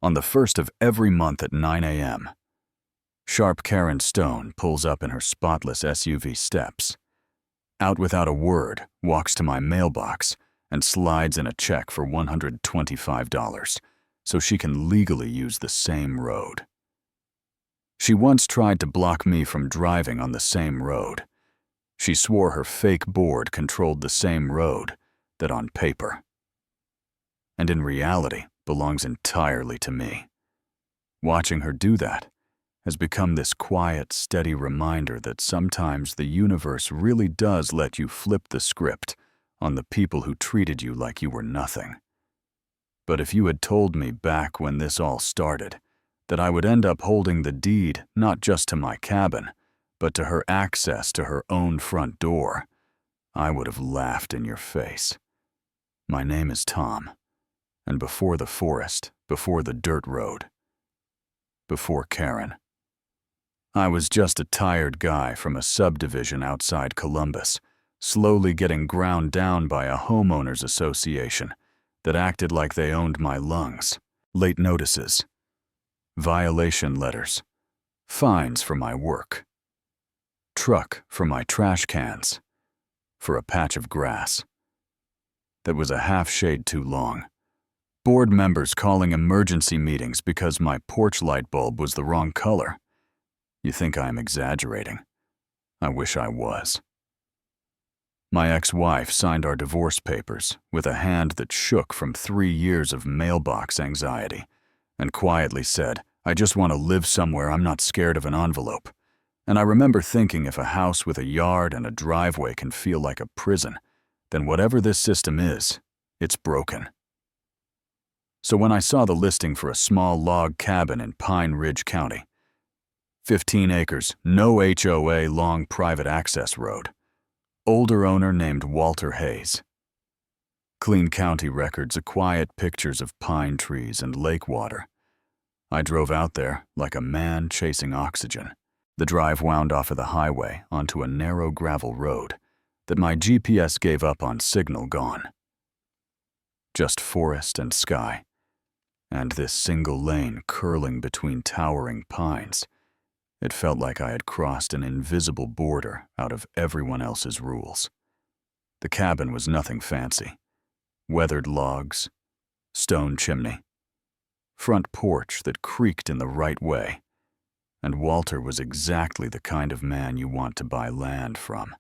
On the first of every month at 9 a.m., sharp Karen Stone pulls up in her spotless SUV steps. Out without a word, walks to my mailbox and slides in a check for $125 so she can legally use the same road. She once tried to block me from driving on the same road. She swore her fake board controlled the same road that on paper, and in reality belongs entirely to me. Watching her do that has become this quiet, steady reminder that sometimes the universe really does let you flip the script on the people who treated you like you were nothing. But if you had told me back when this all started that I would end up holding the deed not just to my cabin, but to her access to her own front door, I would have laughed in your face. My name is Tom, and before the forest, before the dirt road, before Karen, I was just a tired guy from a subdivision outside Columbus, slowly getting ground down by a homeowners association that acted like they owned my lungs. Late notices, violation letters, fines for my work, truck for my trash cans, for a patch of grass that was a half shade too long, board members calling emergency meetings because my porch light bulb was the wrong color. You think I am exaggerating? I wish I was. My ex-wife signed our divorce papers with a hand that shook from 3 years of mailbox anxiety and quietly said, "I just want to live somewhere I'm not scared of an envelope." And I remember thinking, if a house with a yard and a driveway can feel like a prison, then whatever this system is, it's broken. So when I saw the listing for a small log cabin in Pine Ridge County, 15 acres, no HOA, long private access road, older owner named Walter Hayes, clean county records, quiet pictures of pine trees and lake water, I drove out there like a man chasing oxygen. The drive wound off of the highway onto a narrow gravel road that my GPS gave up on signal gone. Just forest and sky, and this single lane curling between towering pines. It felt like I had crossed an invisible border out of everyone else's rules. The cabin was nothing fancy. Weathered logs, stone chimney, front porch that creaked in the right way, and Walter was exactly the kind of man you want to buy land from.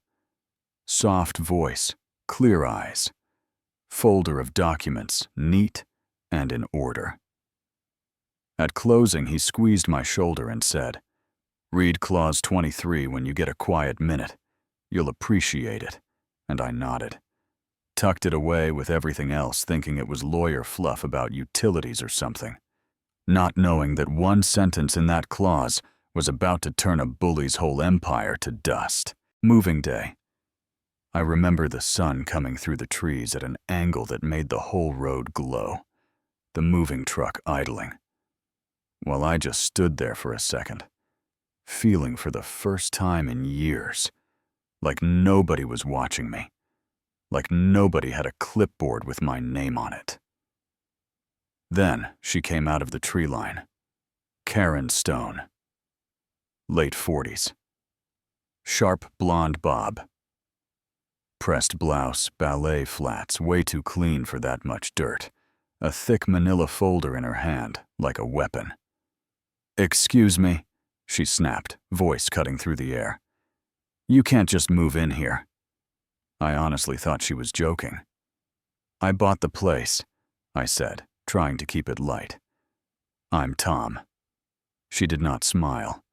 Soft voice, clear eyes, folder of documents, neat and in order. At closing, he squeezed my shoulder and said, "Read Clause 23 when you get a quiet minute. You'll appreciate it." And I nodded, tucked it away with everything else, thinking it was lawyer fluff about utilities or something, not knowing that one sentence in that clause was about to turn a bully's whole empire to dust. Moving day. I remember the sun coming through the trees at an angle that made the whole road glow, the moving truck idling, while I just stood there for a second, feeling for the first time in years like nobody was watching me, like nobody had a clipboard with my name on it. Then she came out of the tree line. Karen Stone. Late 40s. Sharp blonde bob. Pressed blouse, ballet flats, way too clean for that much dirt. A thick manila folder in her hand, like a weapon. "Excuse me," she snapped, voice cutting through the air. "You can't just move in here." I honestly thought she was joking. "I bought the place," I said, trying to keep it light. "I'm Tom." She did not smile.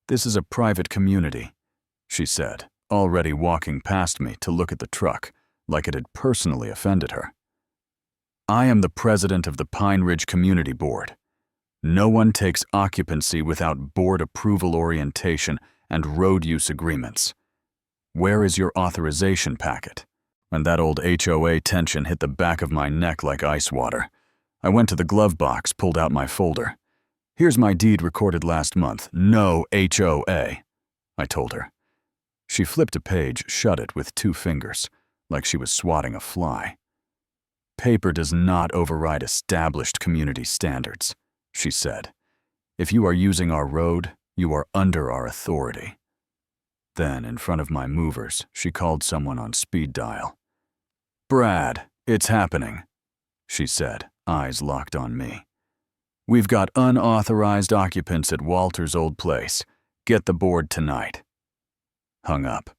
"This is a private community," she said, already walking past me to look at the truck, like it had personally offended her. "I am the president of the Pine Ridge Community Board. No one takes occupancy without board approval orientation and road use agreements. Where is your authorization packet?" And that old HOA tension hit the back of my neck like ice water. I went to the glove box, pulled out my folder. "Here's my deed recorded last month. No HOA," I told her. She flipped a page, shut it with 2 fingers, like she was swatting a fly. Paper does not override established community standards, she said. If you are using our road, you are under our authority. Then, in front of my movers, she called someone on speed dial. Brad, it's happening, she said, eyes locked on me. We've got unauthorized occupants at Walter's old place. Get the board tonight. Hung up.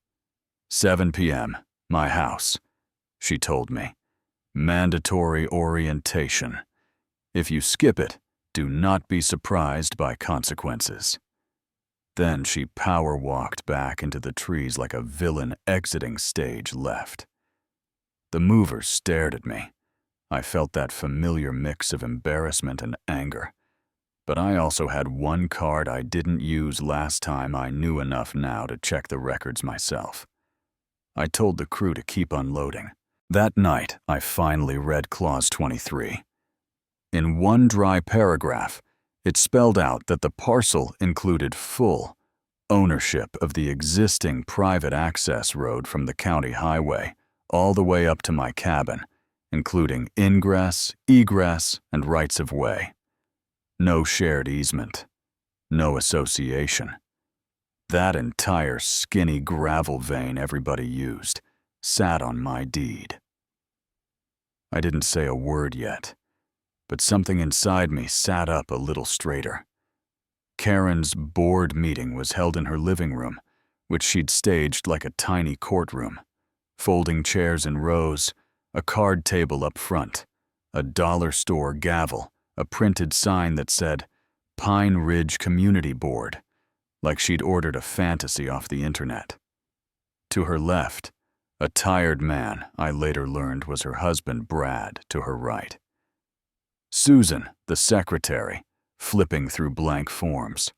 7 p.m., my house, she told me. Mandatory orientation. If you skip it, do not be surprised by consequences. Then she power-walked back into the trees like a villain exiting stage left. The movers stared at me. I felt that familiar mix of embarrassment and anger. But I also had one card I didn't use last time I knew enough now to check the records myself. I told the crew to keep unloading. That night, I finally read Clause 23. In one dry paragraph, it spelled out that the parcel included full ownership of the existing private access road from the county highway all the way up to my cabin, including ingress, egress, and rights of way. No shared easement. No association. That entire skinny gravel vein everybody used sat on my deed. I didn't say a word yet, but something inside me sat up a little straighter. Karen's board meeting was held in her living room, which she'd staged like a tiny courtroom. Folding chairs in rows, a card table up front, a dollar store gavel, a printed sign that said, Pine Ridge Community Board, like she'd ordered a fantasy off the internet. To her left, a tired man I later learned was her husband Brad to her right. Susan, the secretary, flipping through blank forms.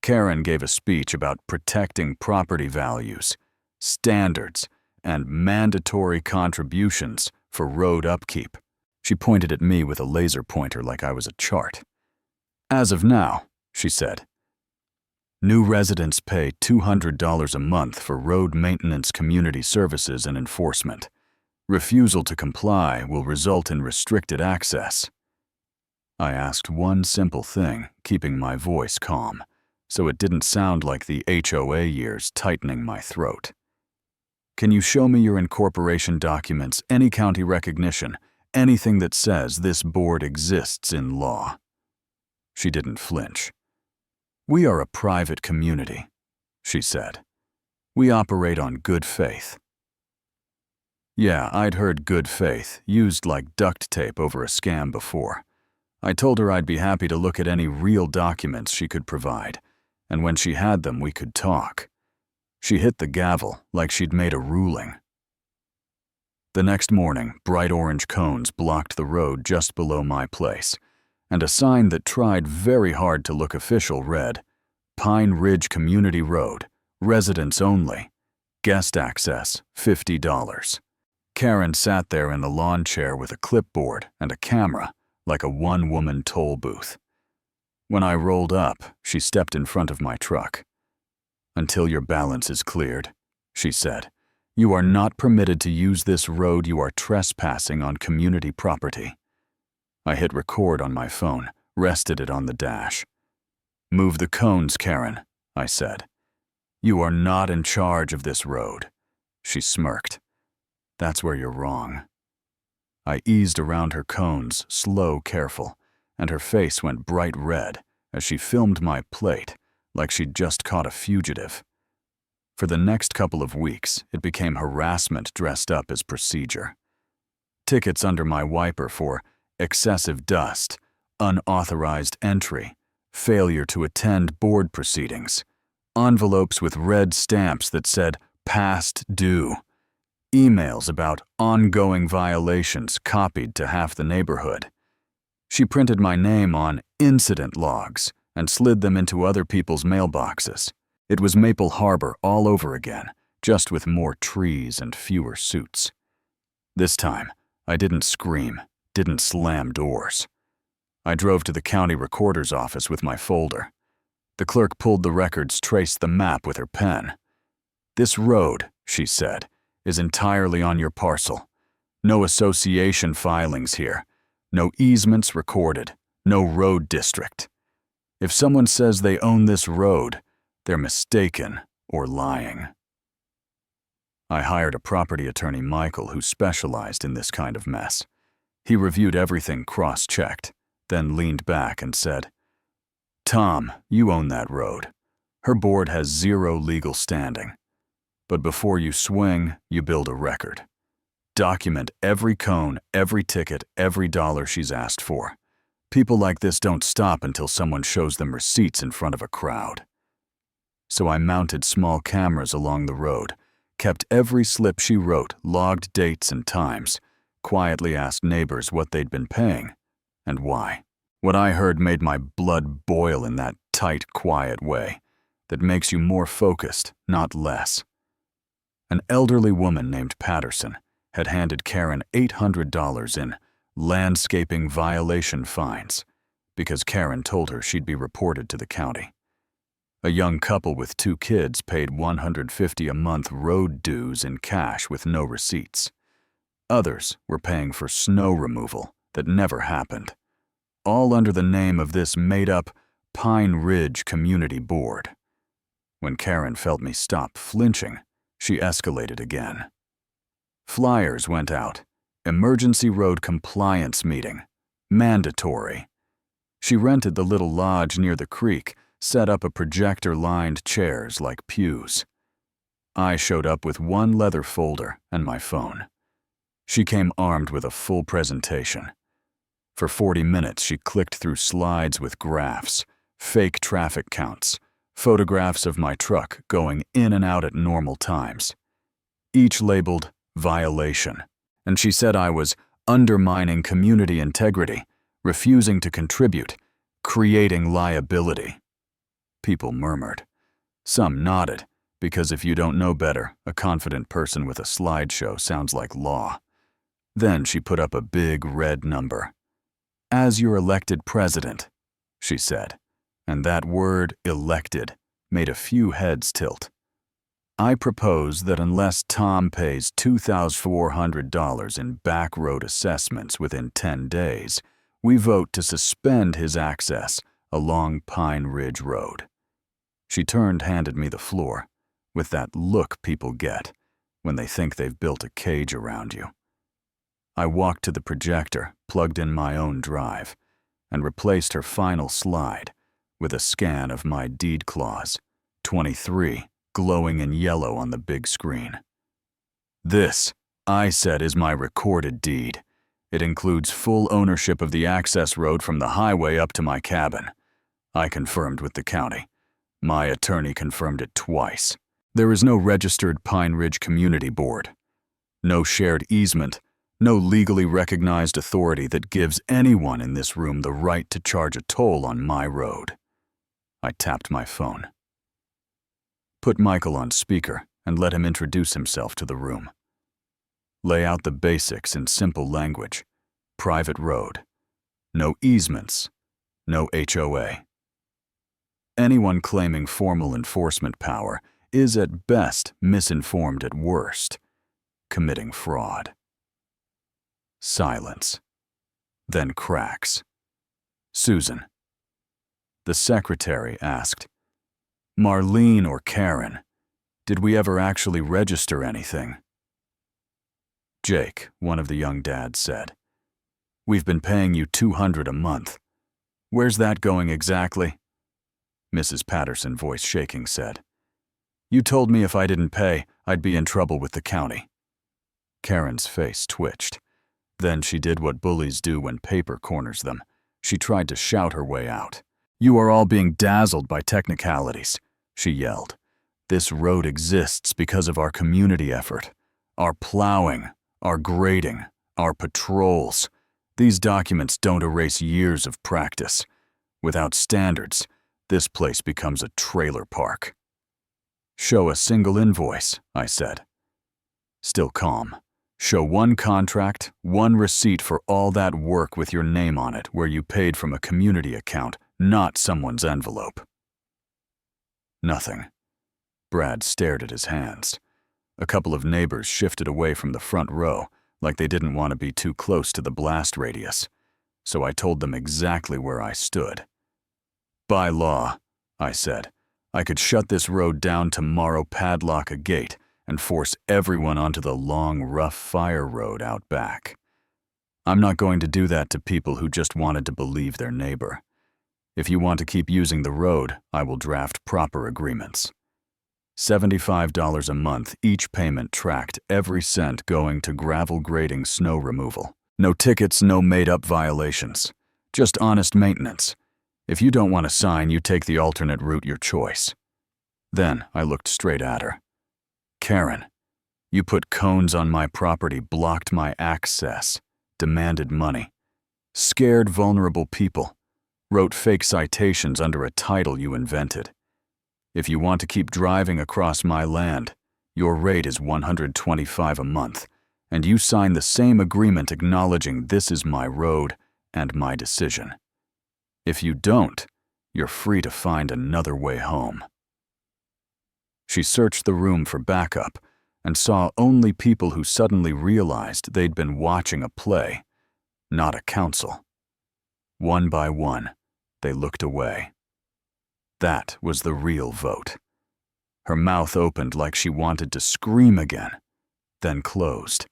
Karen gave a speech about protecting property values, standards, and mandatory contributions for road upkeep. She pointed at me with a laser pointer like I was a chart. As of now, she said, new residents pay $200 a month for road maintenance, community services, and enforcement. Refusal to comply will result in restricted access. I asked one simple thing, keeping my voice calm, so it didn't sound like the HOA years tightening my throat. Can you show me your incorporation documents, any county recognition, anything that says this board exists in law? She didn't flinch. We are a private community, she said. We operate on good faith. Yeah, I'd heard good faith used like duct tape over a scam before. I told her I'd be happy to look at any real documents she could provide, and when she had them, we could talk. She hit the gavel like she'd made a ruling. The next morning, bright orange cones blocked the road just below my place, and a sign that tried very hard to look official read, Pine Ridge Community Road, residents only, guest access, $50. Karen sat there in the lawn chair with a clipboard and a camera, like a one-woman toll booth. When I rolled up, she stepped in front of my truck. Until your balance is cleared, she said, you are not permitted to use this road. You are trespassing on community property. I hit record on my phone, rested it on the dash. Move the cones, Karen, I said. You are not in charge of this road. She smirked. That's where you're wrong. I eased around her cones, slow, careful, and her face went bright red as she filmed my plate like she'd just caught a fugitive. For the next couple of weeks, it became harassment dressed up as procedure. Tickets under my wiper for excessive dust, unauthorized entry, failure to attend board proceedings, envelopes with red stamps that said past due, emails about ongoing violations copied to half the neighborhood. She printed my name on incident logs and slid them into other people's mailboxes. It was Maple Harbor all over again, just with more trees and fewer suits. This time, I didn't scream, didn't slam doors. I drove to the county recorder's office with my folder. The clerk pulled the records, traced the map with her pen. This road, she said, is entirely on your parcel. No association filings here. No easements recorded. No road district. If someone says they own this road, they're mistaken or lying. I hired a property attorney, Michael, who specialized in this kind of mess. He reviewed everything cross-checked, then leaned back and said, "Tom, you own that road. Her board has zero legal standing. But before you swing, you build a record. Document every cone, every ticket, every dollar she's asked for. People like this don't stop until someone shows them receipts in front of a crowd." So I mounted small cameras along the road, kept every slip she wrote, logged dates and times, quietly asked neighbors what they'd been paying and why. What I heard made my blood boil in that tight, quiet way that makes you more focused, not less. An elderly woman named Patterson had handed Karen $800 in landscaping violation fines because Karen told her she'd be reported to the county. A young couple with 2 kids paid $150 a month road dues in cash with no receipts. Others were paying for snow removal that never happened, all under the name of this made-up Pine Ridge Community Board. When Karen felt me stop flinching, she escalated again. Flyers went out. Emergency road compliance meeting. Mandatory. She rented the little lodge near the creek, set up a projector-lined chairs like pews. I showed up with one leather folder and my phone. She came armed with a full presentation. For 40 minutes, she clicked through slides with graphs, fake traffic counts, photographs of my truck going in and out at normal times, each labeled violation. And she said I was undermining community integrity, refusing to contribute, creating liability. People murmured. Some nodded, because if you don't know better, a confident person with a slideshow sounds like law. Then she put up a big red number. "As your elected president," she said, and that word elected made a few heads tilt. "I propose that unless Tom pays $2,400 in back road assessments within 10 days, we vote to suspend his access along Pine Ridge Road." She handed me the floor, with that look people get when they think they've built a cage around you. I walked to the projector, plugged in my own drive, and replaced her final slide with a scan of my deed clause, 23, glowing in yellow on the big screen. "This," I said, "is my recorded deed. It includes full ownership of the access road from the highway up to my cabin. I confirmed with the county. My attorney confirmed it twice. There is no registered Pine Ridge Community Board. No shared easement. No legally recognized authority that gives anyone in this room the right to charge a toll on my road." I tapped my phone. Put Michael on speaker and let him introduce himself to the room. Lay out the basics in simple language. Private road. No easements. No HOA. Anyone claiming formal enforcement power is at best misinformed at worst, committing fraud. Silence. Then cracks. "Susan." The secretary asked, "Marlene or Karen, did we ever actually register anything?" Jake, one of the young dads, said, "We've been paying you $200 a month. Where's that going exactly?" Mrs. Patterson, voice shaking, said, "You told me if I didn't pay, I'd be in trouble with the county." Karen's face twitched. Then she did what bullies do when paper corners them. She tried to shout her way out. "You are all being dazzled by technicalities," she yelled. "This road exists because of our community effort. Our plowing, our grading, our patrols. These documents don't erase years of practice. Without standards, this place becomes a trailer park." "Show a single invoice," I said. Still calm. "Show one contract, one receipt for all that work with your name on it where you paid from a community account, not someone's envelope." Nothing. Brad stared at his hands. A couple of neighbors shifted away from the front row, like they didn't want to be too close to the blast radius, so I told them exactly where I stood. "By law," I said, "I could shut this road down tomorrow, padlock a gate, and force everyone onto the long, rough fire road out back. I'm not going to do that to people who just wanted to believe their neighbor. If you want to keep using the road, I will draft proper agreements. $75 a month, each payment tracked, every cent going to gravel grading, snow removal. No tickets, no made-up violations. Just honest maintenance. If you don't want to sign, you take the alternate route, your choice." Then I looked straight at her. "Karen, you put cones on my property, blocked my access, demanded money, scared vulnerable people, wrote fake citations under a title you invented. If you want to keep driving across my land, your rate is $125 a month, and you sign the same agreement acknowledging this is my road and my decision. If you don't, you're free to find another way home." She searched the room for backup and saw only people who suddenly realized they'd been watching a play, not a council. One by one, they looked away. That was the real vote. Her mouth opened like she wanted to scream again, then closed.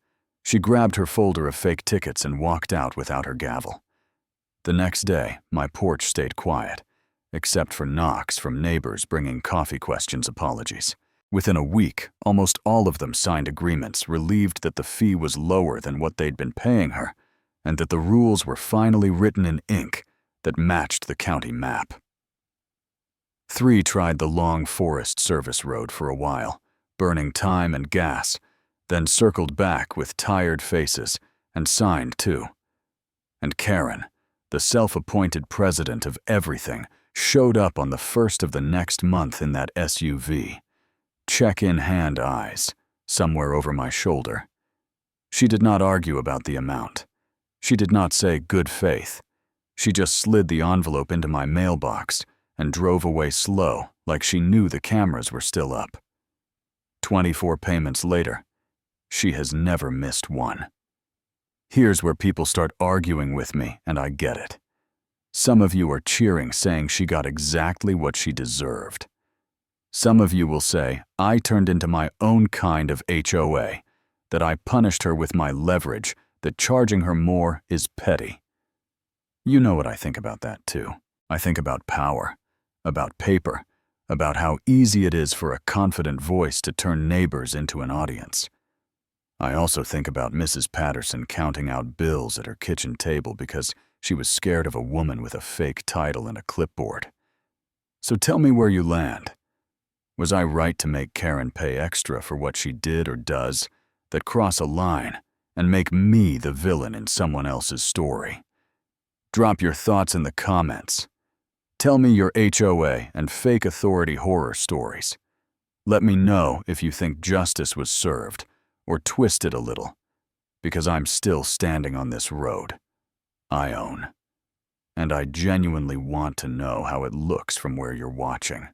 She grabbed her folder of fake tickets and walked out without her gavel. The next day, my porch stayed quiet, except for knocks from neighbors bringing coffee questions apologies. Within a week, almost all of them signed agreements relieved that the fee was lower than what they'd been paying her, and that the rules were finally written in ink that matched the county map. 3 tried the long Forest Service road for a while, burning time and gas, then circled back with tired faces and signed too. And Karen, the self-appointed president of everything, showed up on the 1st of the next month in that SUV. Check in hand, eyes, somewhere over my shoulder. She did not argue about the amount. She did not say good faith. She just slid the envelope into my mailbox and drove away slow, like she knew the cameras were still up. 24 payments later, she has never missed one. Here's where people start arguing with me, and I get it. Some of you are cheering, saying she got exactly what she deserved. Some of you will say, I turned into my own kind of HOA, that I punished her with my leverage, that charging her more is petty. You know what I think about that too. I think about power, about paper, about how easy it is for a confident voice to turn neighbors into an audience. I also think about Mrs. Patterson counting out bills at her kitchen table because she was scared of a woman with a fake title and a clipboard. So tell me where you land. Was I right to make Karen pay extra for what she did or does that cross a line and make me the villain in someone else's story? Drop your thoughts in the comments. Tell me your HOA and fake authority horror stories. Let me know if you think justice was served or twisted a little, because I'm still standing on this road I own, and I genuinely want to know how it looks from where you're watching.